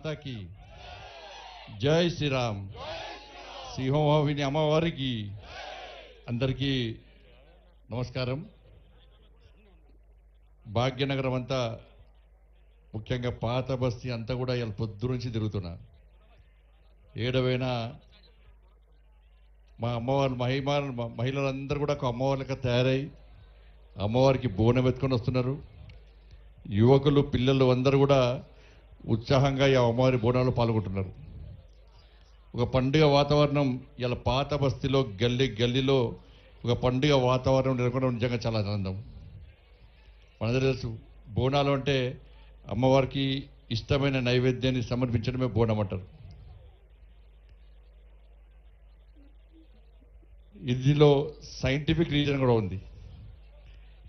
మాతాకి జై శ్రీరామ్. సింహవాహిని అమ్మవారికి అందరికీ నమస్కారం. భాగ్యనగరం అంతా ముఖ్యంగా పాత బస్తీ అంతా కూడా ఇలా పొద్దు నుంచి తిరుగుతున్నా. ఏడవైనా మా అమ్మవారు మహిళలందరూ కూడా ఒక అమ్మవార్లుగా తయారై అమ్మవారికి బోనం ఎత్తుకొని వస్తున్నారు. యువకులు పిల్లలు అందరూ కూడా ఉత్సాహంగా ఈ అమ్మవారి బోనాలు పాల్గొంటున్నారు. ఒక పండుగ వాతావరణం ఇలా పాత బస్తీలో గల్లీలో ఒక పండుగ వాతావరణం నెలకొనడం నిజంగా చాలా ఆనందం. మనందరూ తెలుసు బోనాలు అంటే అమ్మవారికి ఇష్టమైన నైవేద్యాన్ని సమర్పించడమే బోనం అంటారు. ఇందులో సైంటిఫిక్ రీజన్ కూడా ఉంది.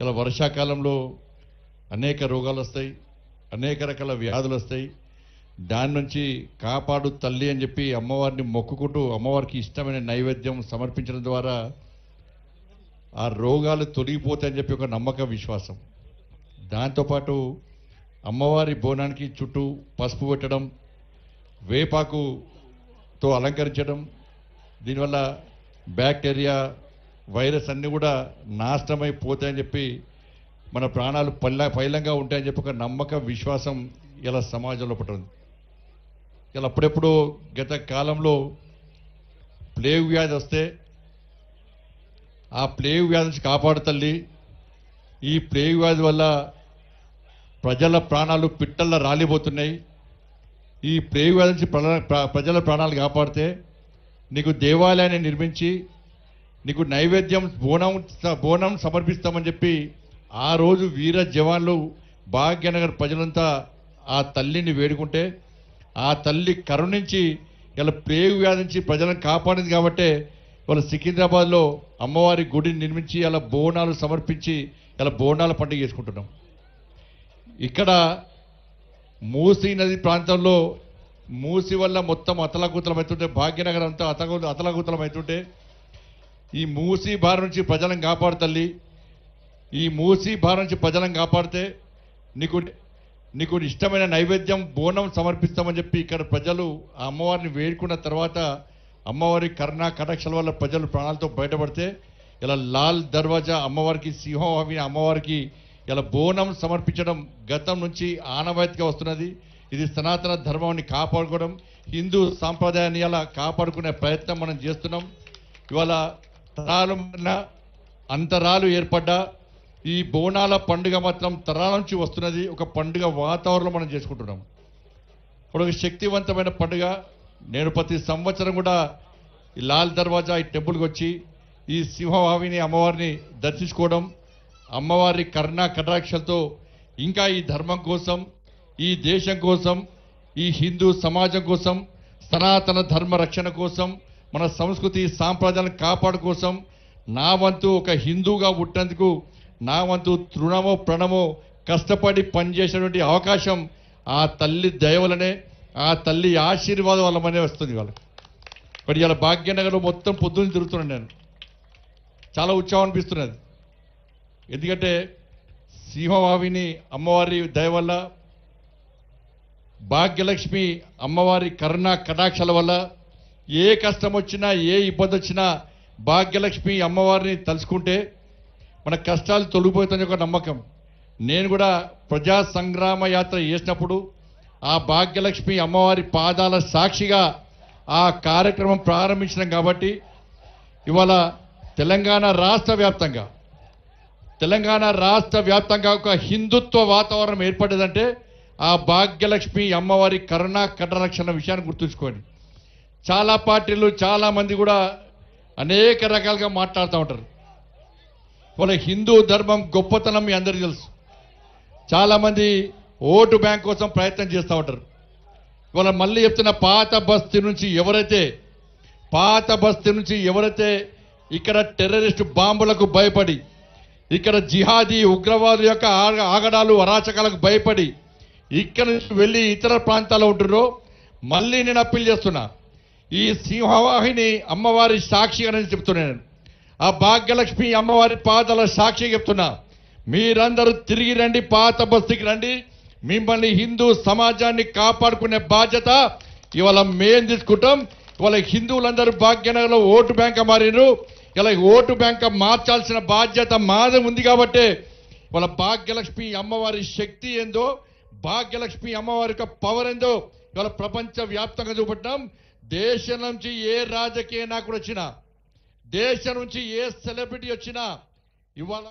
ఇలా వర్షాకాలంలో అనేక రోగాలు వస్తాయి, అనేక రకాల వ్యాధులు వస్తాయి. దాని నుంచి కాపాడు తల్లి అని చెప్పి అమ్మవారిని మొక్కుకుంటూ అమ్మవారికి ఇష్టమైన నైవేద్యం సమర్పించడం ద్వారా ఆ రోగాలు తొలగిపోతాయని చెప్పి ఒక నమ్మకం, విశ్వాసం. దాంతోపాటు అమ్మవారి బోనానికి చుట్టూ పసుపు పెట్టడం, వేపాకుతో అలంకరించడం, దీనివల్ల బ్యాక్టీరియా వైరస్ అన్నీ కూడా నాశనమైపోతాయని చెప్పి మన ప్రాణాలు పైలంగా ఉంటాయని చెప్పి ఒక నమ్మకం, విశ్వాసం ఇలా సమాజంలో పట్టింది. ఇలా అప్పుడెప్పుడు గత కాలంలో ప్లేగ్ వ్యాధి వస్తే ఆ ప్లేగ్ వ్యాధి నుంచి కాపాడు తల్లి, ఈ ప్లేగ్ వ్యాధి వల్ల ప్రజల ప్రాణాలు పిట్టల్లో రాలిపోతున్నాయి, ఈ ప్లేగ్ వ్యాధి నుంచి ప్రజల ప్రాణాలు కాపాడితే నీకు దేవాలయాన్ని నిర్మించి నీకు నైవేద్యం బోనం సమర్పిస్తామని చెప్పి ఆ రోజు వీర జవాన్లు భాగ్యనగర్ ప్రజలంతా ఆ తల్లిని వేడుకుంటే ఆ తల్లి కరుణించి ఇలా ప్లేగు వ్యాధి నుంచి ప్రజలను కాపాడింది. కాబట్టి వాళ్ళ సికింద్రాబాద్లో అమ్మవారి గుడిని నిర్మించి అలా బోనాలు సమర్పించి ఇలా బోనాల పండుగ చేసుకుంటున్నాం. ఇక్కడ మూసీ నది ప్రాంతంలో మూసి వల్ల మొత్తం అతలాకుతలం అవుతుంటే, భాగ్యనగరం అంతా అతలాకుతలం అవుతుంటే ఈ మూసీ బారి నుంచి ప్రజలను కాపాడు తల్లి, ఈ మూసీ బారి నుంచి ప్రజలను కాపాడితే నీకు ఇష్టమైన నైవేద్యం బోనం సమర్పిస్తామని చెప్పి ఇక్కడ ప్రజలు ఆ అమ్మవారిని వేడుకున్న తర్వాత అమ్మవారి కరుణా కటాక్షల వల్ల ప్రజలు ప్రాణాలతో బయటపడితే ఇలా లాల్ దర్వాజా అమ్మవారికి, సింహవాహిని అమ్మవారికి ఇలా బోనం సమర్పించడం గతం నుంచి ఆనవాయితీగా వస్తున్నది. ఇది సనాతన ధర్మాన్ని కాపాడుకోవడం, హిందూ సాంప్రదాయాన్ని ఇలా కాపాడుకునే ప్రయత్నం మనం చేస్తున్నాం. ఇవాళ తరాలు అంతరాలు ఏర్పడ్డా ఈ బోనాల పండుగ మాత్రం తరాల నుంచి వస్తున్నది. ఒక పండుగ వాతావరణంలో మనం చేసుకుంటున్నాం. ఇప్పుడు ఒక శక్తివంతమైన పండుగ. నేను ప్రతి సంవత్సరం కూడా ఈ లాల్ దర్వాజా ఈ టెంపుల్కి వచ్చి ఈ సింహవాహిని అమ్మవారిని దర్శించుకోవడం, అమ్మవారి కరుణా కటాక్షలతో ఇంకా ఈ ధర్మం కోసం, ఈ దేశం కోసం, ఈ హిందూ సమాజం కోసం, సనాతన ధర్మ రక్షణ కోసం, మన సంస్కృతి సాంప్రదాయాలను కాపాడు కోసం నా వంతు ఒక హిందూగా పుట్టినందుకు నా వంతు తృణమో ప్రణమో కష్టపడి పనిచేసేటువంటి అవకాశం ఆ తల్లి దయ వల్లనే, ఆ తల్లి ఆశీర్వాదం వల్లనే వస్తుంది వాళ్ళకి. మరి ఇలా భాగ్యనగర్లో మొత్తం పొద్దున్న తిరుగుతున్నాను నేను. చాలా ఉత్సాహం అనిపిస్తున్నది. ఎందుకంటే సింహవాహిని అమ్మవారి దయ వల్ల, భాగ్యలక్ష్మి అమ్మవారి కరుణా కటాక్షల వల్ల ఏ కష్టం వచ్చినా, ఏ ఇబ్బంది వచ్చినా భాగ్యలక్ష్మి అమ్మవారిని తలుచుకుంటే మన కష్టాలు తొలగిపోతాయని ఒక నమ్మకం. నేను కూడా ప్రజా సంగ్రామ యాత్ర చేసినప్పుడు ఆ భాగ్యలక్ష్మి అమ్మవారి పాదాల సాక్షిగా ఆ కార్యక్రమం ప్రారంభించినాం. కాబట్టి ఇవాళ తెలంగాణ రాష్ట్ర వ్యాప్తంగా ఒక హిందుత్వ వాతావరణం ఏర్పడేదంటే ఆ భాగ్యలక్ష్మి అమ్మవారి కరుణా కటాక్షల విషయాన్ని గుర్తుంచుకోండి. చాలా పార్టీలు, చాలా మంది కూడా అనేక రకాలుగా మాట్లాడుతూ ఉంటారు. వాళ్ళ హిందూ ధర్మం గొప్పతనం మీ అందరికీ తెలుసు. చాలామంది ఓటు బ్యాంక్ కోసం ప్రయత్నం చేస్తూ ఉంటారు. ఇవాళ మళ్ళీ చెప్తున్న పాత బస్తీ నుంచి ఎవరైతే ఇక్కడ టెర్రరిస్టు బాంబులకు భయపడి, ఇక్కడ జిహాదీ ఉగ్రవాదుల యొక్క ఆగడాలు అరాచకాలకు భయపడి ఇక్కడ నుంచి వెళ్ళి ఇతర ప్రాంతాల్లో ఉంటున్నారో మళ్ళీ నేను అప్పీల్ చేస్తున్నా. ఈ సింహవాహిని అమ్మవారి సాక్షిగా నేను చెప్తున్నాను, ఆ భాగ్యలక్ష్మి అమ్మవారి పాదాల సాక్షి చెప్తున్నా, మీరందరూ తిరిగి రండి, పాత బస్తీకి రండి. మిమ్మల్ని హిందూ సమాజాన్ని కాపాడుకునే బాధ్యత ఇవాళ మేం తీసుకుంటాం. ఇవాళ హిందువులందరూ భాగ్యనగర్లో ఓటు బ్యాంక్ మారినారు. ఇలా ఓటు బ్యాంక్ మార్చాల్సిన బాధ్యత మాదే ఉంది కాబట్టి ఇవాళ భాగ్యలక్ష్మి అమ్మవారి శక్తి ఏందో, భాగ్యలక్ష్మి అమ్మవారి యొక్క పవర్ ఏందో ఇవాళ ప్రపంచ వ్యాప్తంగా చూపెట్టాం. దేశం నుంచి ఏ రాజకీయ నాయకుడు వచ్చినా, దేశం నుంచి ఏ సెలబ్రిటీ వచ్చినా ఇవాళ